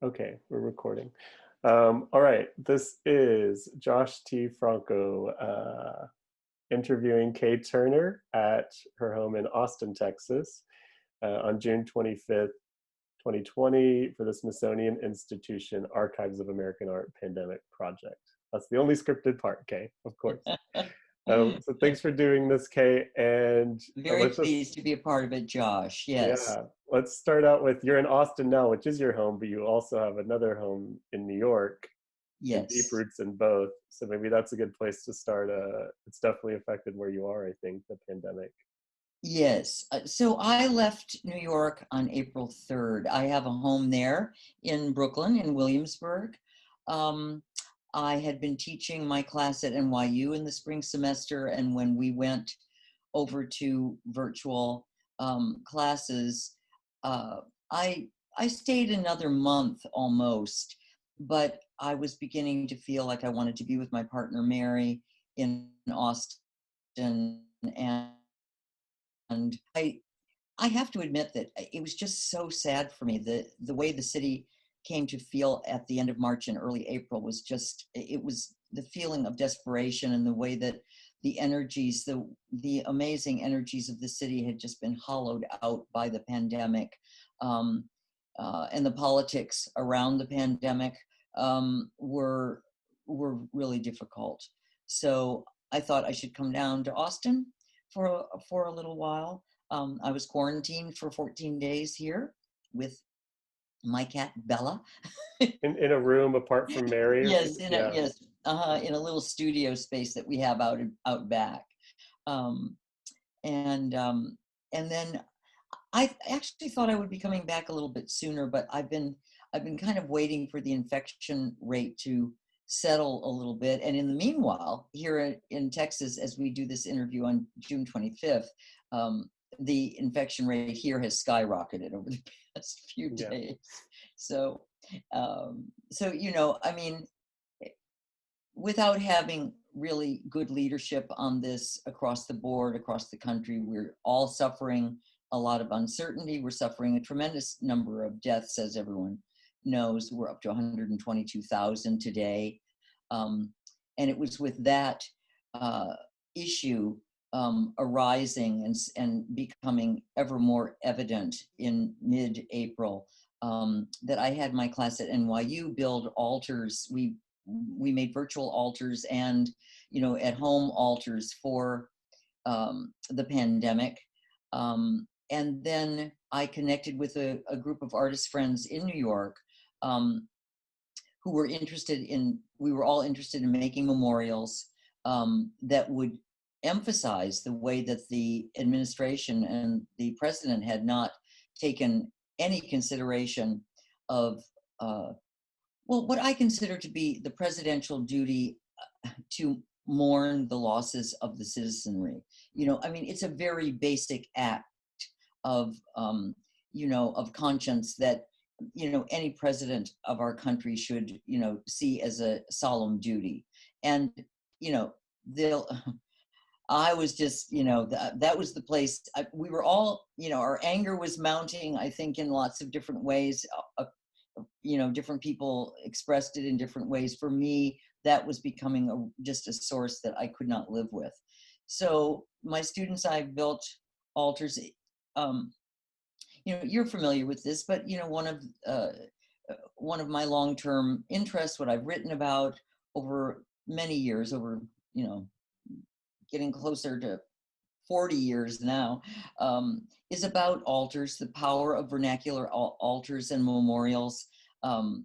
Okay, we're recording. All right, this is Josh T. Franco interviewing Kay Turner at her home in Austin, Texas, on June 25th, 2020, for the Smithsonian Institution Archives of American Art Pandemic Project. That's the only scripted part, Kay, of course. So thanks for doing this, Kay, and Very let's just pleased to be a part of it, Josh. Yes. yeah, let's start out with you're in Austin now, which is your home, but you also have another home in New York and deep Yes. roots in both. So maybe that's a good place to start. It's definitely affected where you are, I think, the pandemic. Yes. So I left New York on April 3rd. I have a home there in Brooklyn, in Williamsburg. Um, I had been teaching my class at NYU in the spring semester, and when we went over to virtual classes, uh, I I stayed another month almost, but I was beginning to feel like I wanted to be with my partner Mary in Austin, and I have to admit that it was just so sad for me. The way the city came to feel at the end of March and early April was just, it was the feeling of desperation, and the way that the energies, the amazing energies of the city had just been hollowed out by the pandemic, um, and the politics around the pandemic were really difficult. So I thought I should come down to Austin for a little while. I was quarantined for 14 days here with my cat Bella. In a room apart from Mary, Yes, yeah, in a little studio space that we have out back. Um, and and then I actually thought I would be coming back a little bit sooner, but I've been kind of waiting for the infection rate to settle a little bit. And in the meanwhile, here in Texas, as we do this interview on June 25th, the infection rate here has skyrocketed over the past few yeah, days. So, I mean, without having really good leadership on this across the board, across the country, we're all suffering a lot of uncertainty. We're suffering a tremendous number of deaths, as everyone knows. We're up to 122,000 today. Um, and it was with that uh, issue arising and becoming ever more evident in mid-April that I had my class at NYU build altars. We made virtual altars and at home altars for the pandemic, and then I connected with a group of artist friends in New York, um, who were interested in we were all interested in making memorials that would emphasize the way that the administration and the president had not taken any consideration of well, what I consider to be the presidential duty to mourn the losses of the citizenry. I mean, it's a very basic act of, of conscience that, any president of our country should, see as a solemn duty. And, you know, they'll, I was just, that was the place. We were all, our anger was mounting, I think, in lots of different ways. Different people expressed it in different ways. For me, that was becoming just a source that I could not live with. So my students, I built altars. Um, you're familiar with this, but one of my long-term interests, what I've written about over many years, over getting closer to 40 years now, is about altars, the power of vernacular altars and memorials. Um,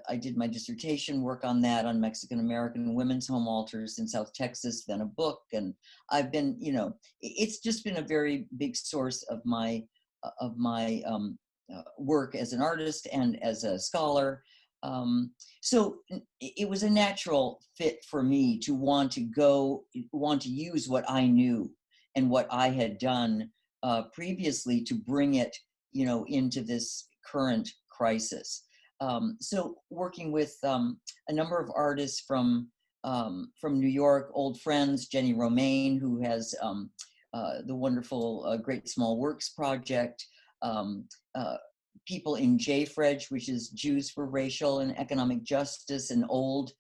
I did my dissertation work on that, on Mexican American women's home altars in South Texas, then a book. And I've been, it's just been a very big source of my work as an artist and as a scholar. So it was a natural fit for me to want to use what I knew and what I had done previously to bring it, into this current crisis. So working with a number of artists from New York, old friends, Jenny Romaine, who has the wonderful Great Small Works project, um, uh, people in JFREJ, which is Jews for Racial and Economic Justice, an old,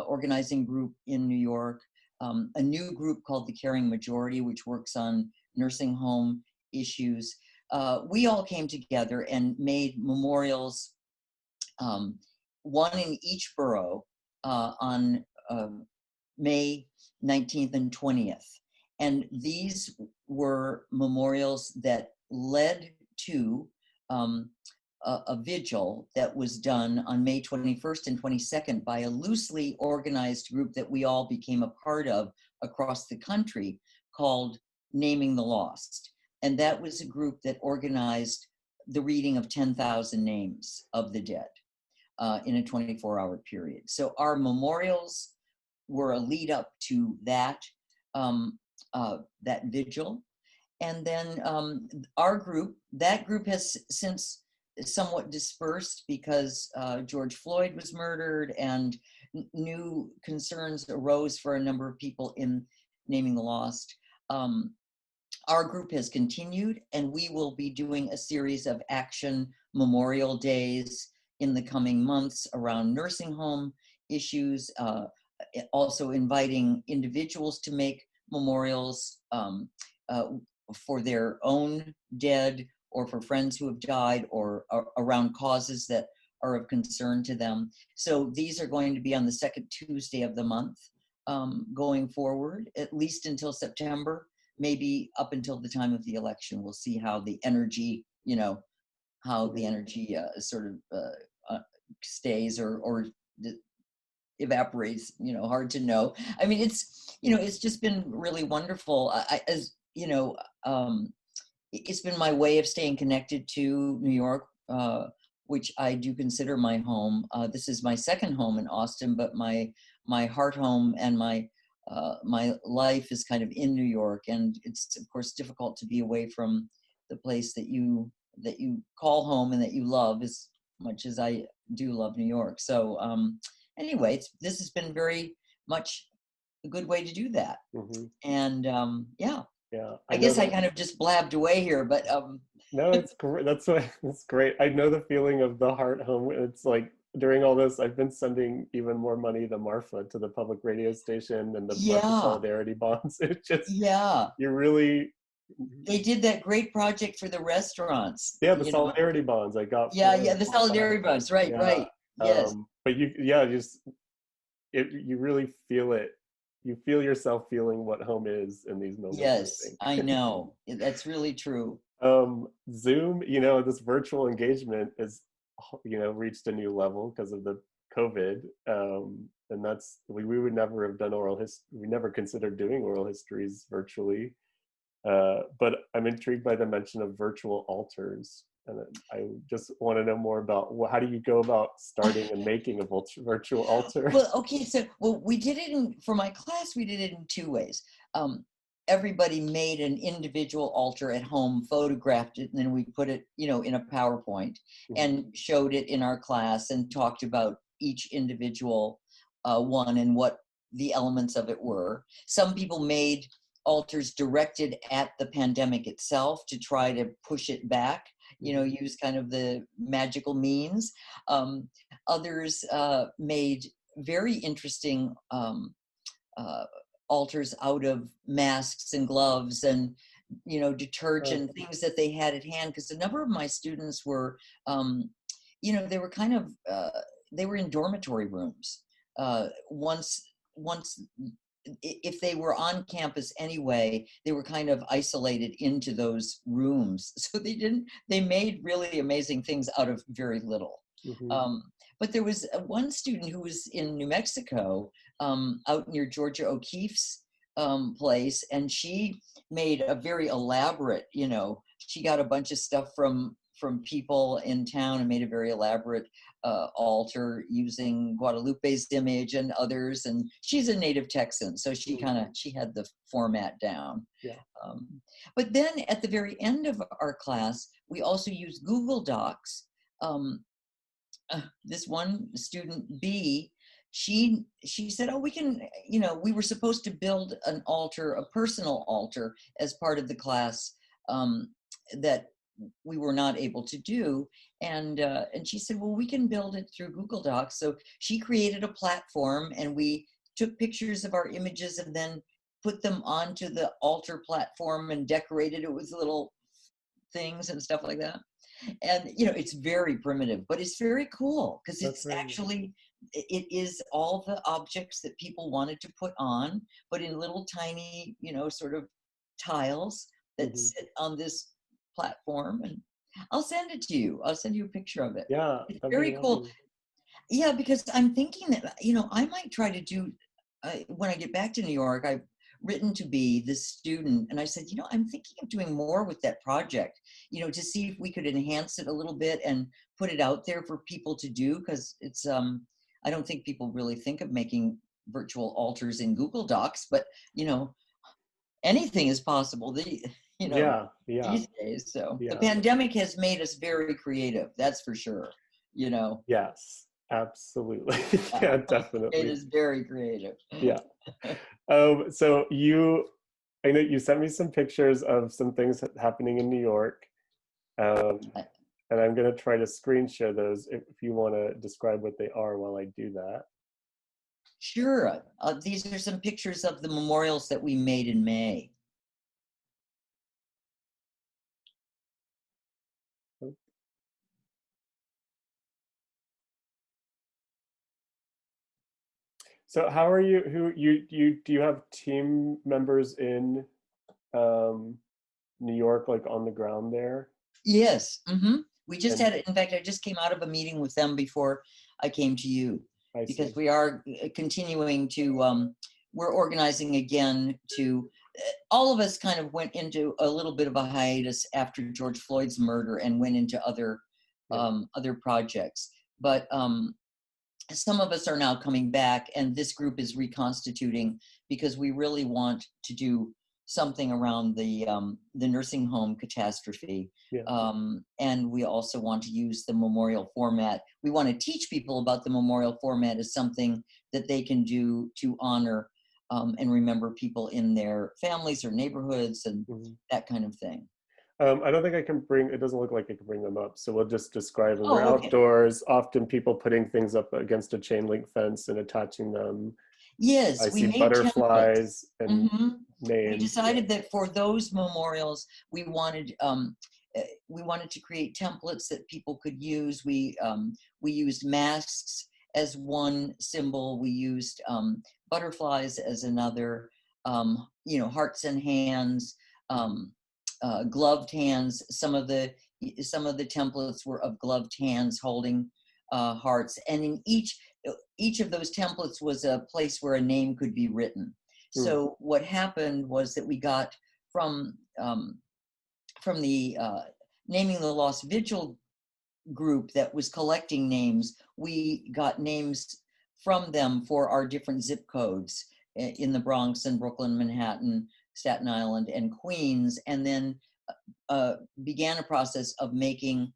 organizing group in New York, a new group called the Caring Majority, which works on nursing home issues. We all came together and made memorials, one in each borough, on May 19th and 20th. And these were memorials that led to a vigil that was done on May 21st and 22nd by a loosely organized group that we all became a part of across the country called Naming the Lost. And that was a group that organized the reading of 10,000 names of the dead in a 24-hour period. So our memorials were a lead up to that, that vigil. And then that group has since somewhat dispersed because George Floyd was murdered, and new concerns arose for a number of people in Naming the Lost. Our group has continued, and we will be doing a series of action memorial days in the coming months around nursing home issues, also inviting individuals to make memorials for their own dead or for friends who have died, or around causes that are of concern to them. So these are going to be on the second Tuesday of the month going forward, at least until September, maybe up until the time of the election. We'll see how the energy, how the energy sort of stays or evaporates, hard to know. I mean, it's just been really wonderful. It's been my way of staying connected to New York, which I do consider my home. This is my second home in Austin, but my heart home and my life is kind of in New York, and it's of course difficult to be away from the place that you call home and that you love as much as I do love New York. So anyway, this has been very much a good way to do that. Mm-hmm. And yeah. I know guess I kind of just blabbed away here, but no, it's great. That's great. I know the feeling of the heart home. It's like during all this, I've been sending even more money to Marfa, to the public radio station, and the Marfa Solidarity Bonds. It's just, you really. They did that great project for the restaurants. Yeah, the Solidarity Bonds I got. The Solidarity Bonds, right. Yes. But you really feel it. You feel yourself feeling what home is in these moments. Yes, I know. That's really true. Zoom, this virtual engagement is, reached a new level because of the COVID. And that's, we would never have done we never considered doing oral histories virtually. But I'm intrigued by the mention of virtual altars. And I just want to know more about how do you go about starting and making a virtual altar? Well, okay, so we did it for my class. We did it in two ways. Everybody made an individual altar at home, photographed it, and then we put it, in a PowerPoint and showed it in our class and talked about each individual one and what the elements of it were. Some people made altars directed at the pandemic itself to try to push it back, use kind of the magical means. Others made very interesting altars out of masks and gloves and, detergent, things that they had at hand. Because a number of my students were, they were kind of, they were in dormitory rooms. Once if they were on campus anyway, they were kind of isolated into those rooms. So they made really amazing things out of very little. But there was one student who was in New Mexico, out near Georgia O'Keeffe's place, and she made a very elaborate, she got a bunch of stuff from people in town and made a very elaborate altar using Guadalupe's image and others. And she's a native Texan, so she had the format down. But then at the very end of our class, we also used Google Docs. This one student, B, she said, we can, we were supposed to build an altar, a personal altar, as part of the class that we were not able to do. And she said, well, we can build it through Google Docs. So she created a platform, and we took pictures of our images and then put them onto the altar platform and decorated it with little things and stuff like that. And it's very primitive, but it's very cool because That's it's very nice. actually, it is all the objects that people wanted to put on, but in little tiny, sort of tiles that Hmm. sit on this platform. And I'll send it to you. I'll send you a picture of it. Yeah, It's that'd be very cool. lovely. Yeah, because I'm thinking that, I might try to do, when I get back to New York, I've written to be the student, and I said, I'm thinking of doing more with that project, to see if we could enhance it a little bit and put it out there for people to do, because I don't think people really think of making virtual altars in Google Docs, but, you know, anything is possible, you know, Yeah, yeah, these days. So the yeah. pandemic has made us very creative, that's for sure, you know. Yes, absolutely. Yeah, Yeah, it definitely. is very creative. Yeah. So I know you sent me some pictures of some things happening in New York, um, and I'm gonna try to screen share those if you want to describe what they are while I do that. Sure. These are some pictures of the memorials that we made in May. So how are you? Who you do you have team members in um, New York, like on the ground there? Yes. We just And had, in fact, I just came out of a meeting with them before I came to you, I because see. we are continuing to, we're organizing again to, all of us kind of went into a little bit of a hiatus after George Floyd's murder and went into Yeah. other projects. But some of us are now coming back, and this group is reconstituting because we really want to do something around the nursing home catastrophe. Yeah. And we also want to use the memorial format. We want to teach people about the memorial format as something that they can do to honor and remember people in their families or neighborhoods and Mhm. that kind of thing. I don't think I can bring, it doesn't look like I can bring them up. So we'll just describe them. They're Oh, okay. outdoors, often people putting things up against a chain link fence and attaching them. I Yes, we see made templates. butterflies and hmm We names. Yeah. decided that for those memorials, we wanted to create templates that people could use. We used masks as one symbol. We used butterflies as another. Hearts and hands, Mhm. um, gloved hands. Some of the templates were of gloved hands holding hearts, and in each of those templates was a place where a name could be written. Mm. So what happened was that we got from the Naming the Lost Vigil group that was collecting names. We got names from them for our different zip codes in the Bronx and Brooklyn, Manhattan, Staten Island, and Queens, and then began a process of making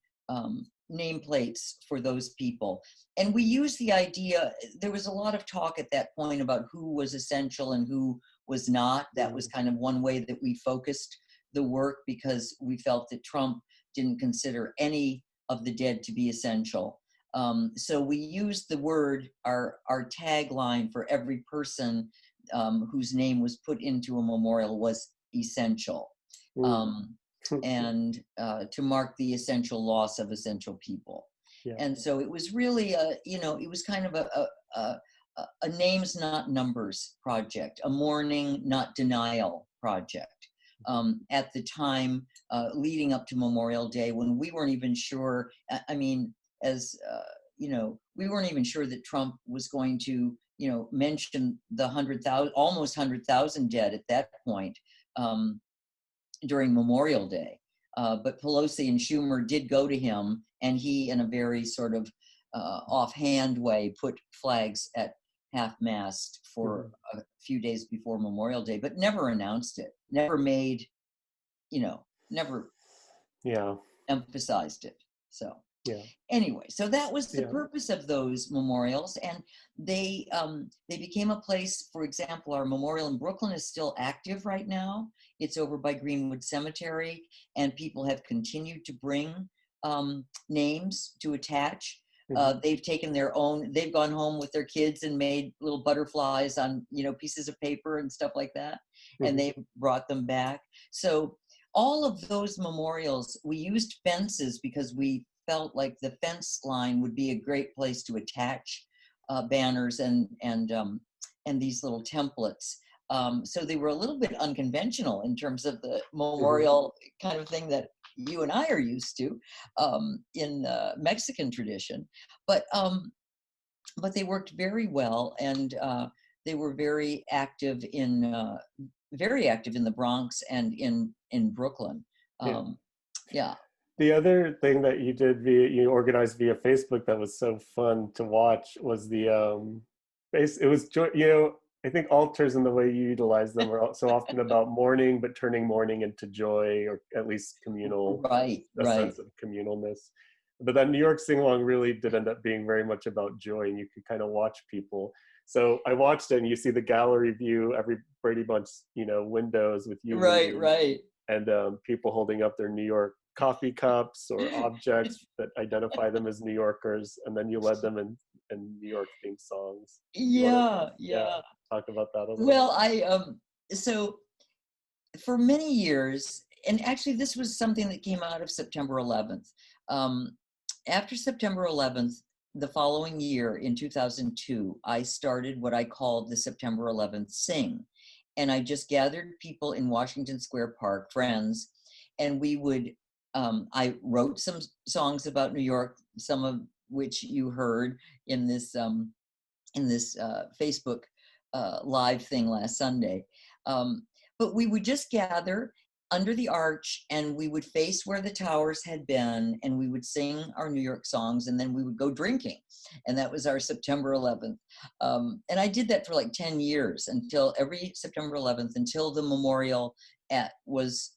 nameplates for those people. And we used the idea, there was a lot of talk at that point about who was essential and who was not. That was Mm. kind of one way that we focused the work, because we felt that Trump didn't consider any of the dead to be essential. So we used the word, our tagline for every person whose name was put into a memorial was essential. Mm. Um, and to mark the essential loss of essential people. Yeah. And so it was really it was kind of a names not numbers project, a mourning not denial project. Mhm. At the time leading up to Memorial Day, when we weren't even sure, I mean, as we weren't even sure that Trump was going to, mention the 100,000, almost 100,000 dead at that point. During Memorial Day. But Pelosi and Schumer did go to him, and he, in a very sort of offhand way, put flags at half mast for Mhm. a few days before Memorial Day, but never announced it, never made, never Yeah. emphasized it. So. Yeah. Anyway, so that was the Yeah. purpose of those memorials, and they became a place. For example, our memorial in Brooklyn is still active right now. It's over by Greenwood Cemetery, and people have continued to bring names to attach. Hmm. They've taken their own. They've gone home with their kids and made little butterflies on pieces of paper and stuff like that, and Hmm. they brought them back. So all of those memorials, we used fences because we felt like the fence line would be a great place to attach banners and these little templates. So they were a little bit unconventional in terms of the Hmm. memorial kind of thing that you and I are used to in Mexican tradition, but but they worked very well, and they were very active in the Bronx and in Brooklyn. Yeah. Um, yeah. The other thing that you organized via Facebook that was so fun to watch was the it was joy, I think altars and the way you utilize them are so often about mourning, but turning mourning into joy, or at least communal, Right, a right. sense of communalness. But then New York Singalong really did end up being very much about joy, and you could kind of watch people. So I watched it, and you see the gallery view, every Brady Bunch, windows with you Right, leading, right. and people holding up their New York coffee cups or objects that identify them as New Yorkers, and then you led them in New York themed songs. You want to, Yeah, yeah, yeah. talk about that a little? Well, so for many years, and actually this was something that came out of September 11th. Um, After September 11th, the following year in 2002, I started what I called the September 11th Sing. And I just gathered people in Washington Square Park, friends, and I wrote some songs about New York, some of which you heard in this Facebook live thing last Sunday. Um, but we would just gather under the arch, and we would face where the towers had been, and we would sing our New York songs, and then we would go drinking. And that was our September 11th. And I did that for like 10 years, until every September 11th, until the memorial was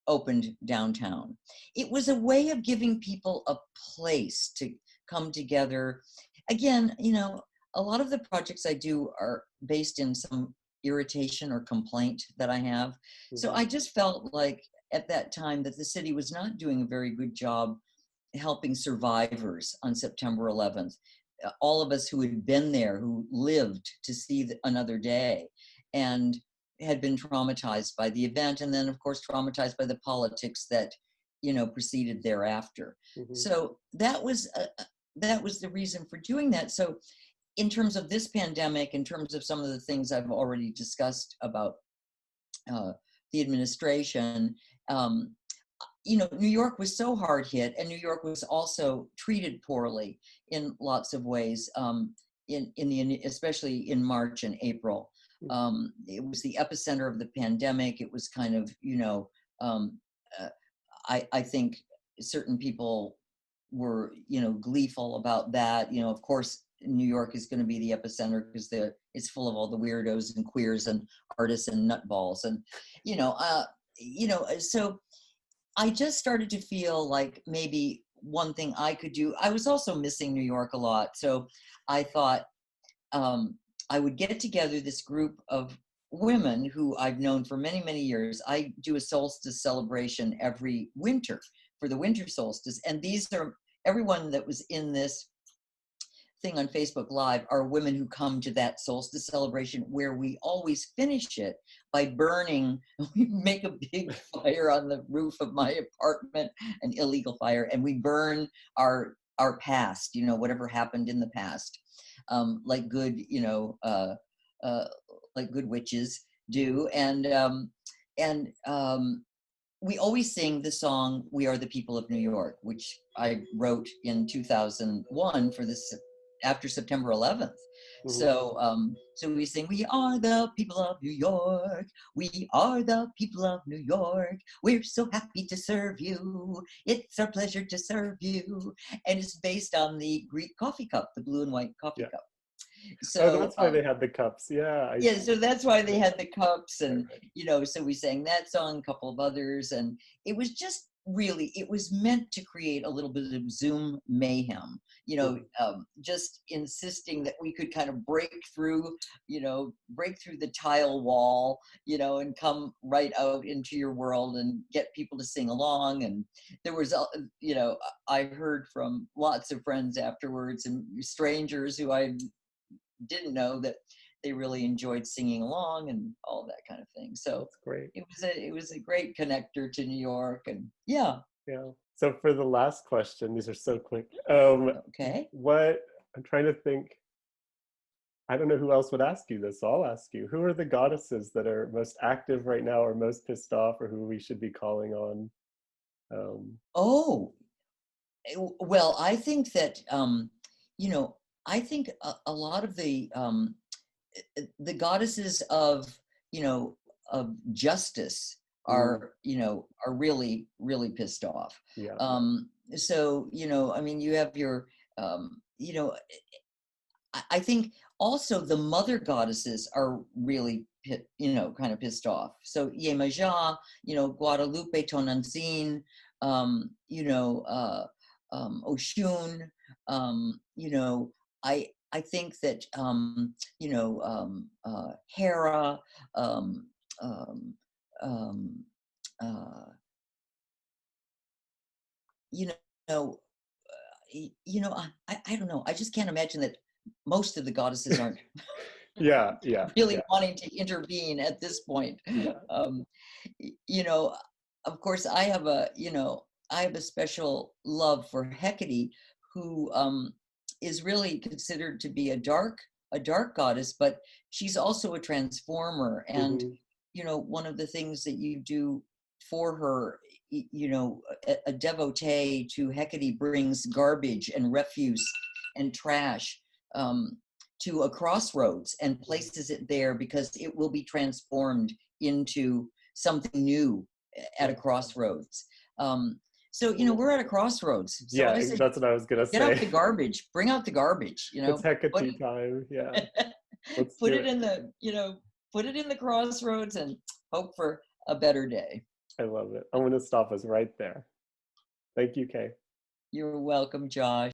opened downtown. It was a way of giving people a place to come together. Again, a lot of the projects I do are based in some irritation or complaint that I have. So Hmm. I just felt like at that time that the city was not doing a very good job helping survivors on September 11th. All of us who had been there, who lived to see another day, and had been traumatized by the event, and then of course traumatized by the politics that proceeded thereafter. Hmm. So that was the reason for doing that. So in terms of this pandemic, in terms of some of the things I've already discussed about uh, the administration, um, New York was so hard hit, and New York was also treated poorly in lots of ways. Especially in March and April, it was the epicenter of the pandemic. It was kind of, um, uh, I think certain people were, gleeful about that. Of course, New York is going to be the epicenter because it's full of all the weirdos and queers and artists and nutballs, and you know, uh, so I just started to feel like maybe one thing I could do. I was also missing New York a lot, so I thought um, I would get together this group of women who I've known for many, many years. I do a solstice celebration every winter for the winter solstice. And these are everyone that was in this thing on Facebook Live are women who come to that solstice celebration, where we always finish it by burning. We make a big fire on the roof of my apartment, an illegal fire, and we burn our past, whatever happened in the past, like good, uh, like good witches do, and we always sing the song "We Are the People of New York," which I wrote in 2001 for this after September 11th. Hmm. So we sing, "We are the people of New York. We are the people of New York. We're so happy to serve you. It's our pleasure to serve you." And it's based on the Greek coffee cup, the blue and white coffee Yeah. cup. Oh, So that's why they had the cups. Yeah, I yeah, see. so that's why they Right, had the cups, right, and right. so we sang that song, a couple of others, and it was just really, it was meant to create a little bit of Zoom mayhem, Mhm. just insisting that we could kind of break through the tile wall, and come right out into your world and get people to sing along. And there was, I heard from lots of friends afterwards and strangers who I didn't know that they really enjoyed singing along and all that kind of thing. So That's great. it was a great connector to New York, and yeah. Yeah. So for the last question, these are so quick. Okay. What I'm trying to think. I don't know who else would ask you this, so I'll ask you. Who are the goddesses that are most active right now, or most pissed off, or who we should be calling on? Um, Oh, well, I think that you know, I think a lot of the goddesses of justice mm, are really really pissed off. yeah, yeah. So I mean, you have your I think also the mother goddesses are really kind of pissed off. So Yemaja, Guadalupe Tonantzin, Oshun. I think that Hera, um, um, um, uh, you know, I don't know. I just can't imagine that most of the goddesses aren't Yeah, yeah, really yeah, wanting to intervene at this point. yeah. Um, you know, of course, I have a special love for Hecate, who is really considered to be a dark goddess, but she's also a transformer. And Hmm. one of the things that you do for her, a devotee to Hecate brings garbage and refuse and trash. To a crossroads and places it there because it will be transformed into something new at a Yeah, crossroads. So cool. we're at a crossroads. So Yeah, I say, that's what I was gonna get out say. the garbage, bring out the garbage. It's Put Hecate time. Yeah, let's put do it it. in the crossroads and hope for a better day. I love it. I'm gonna stop us right there. Thank you, Kay. You're welcome, Josh.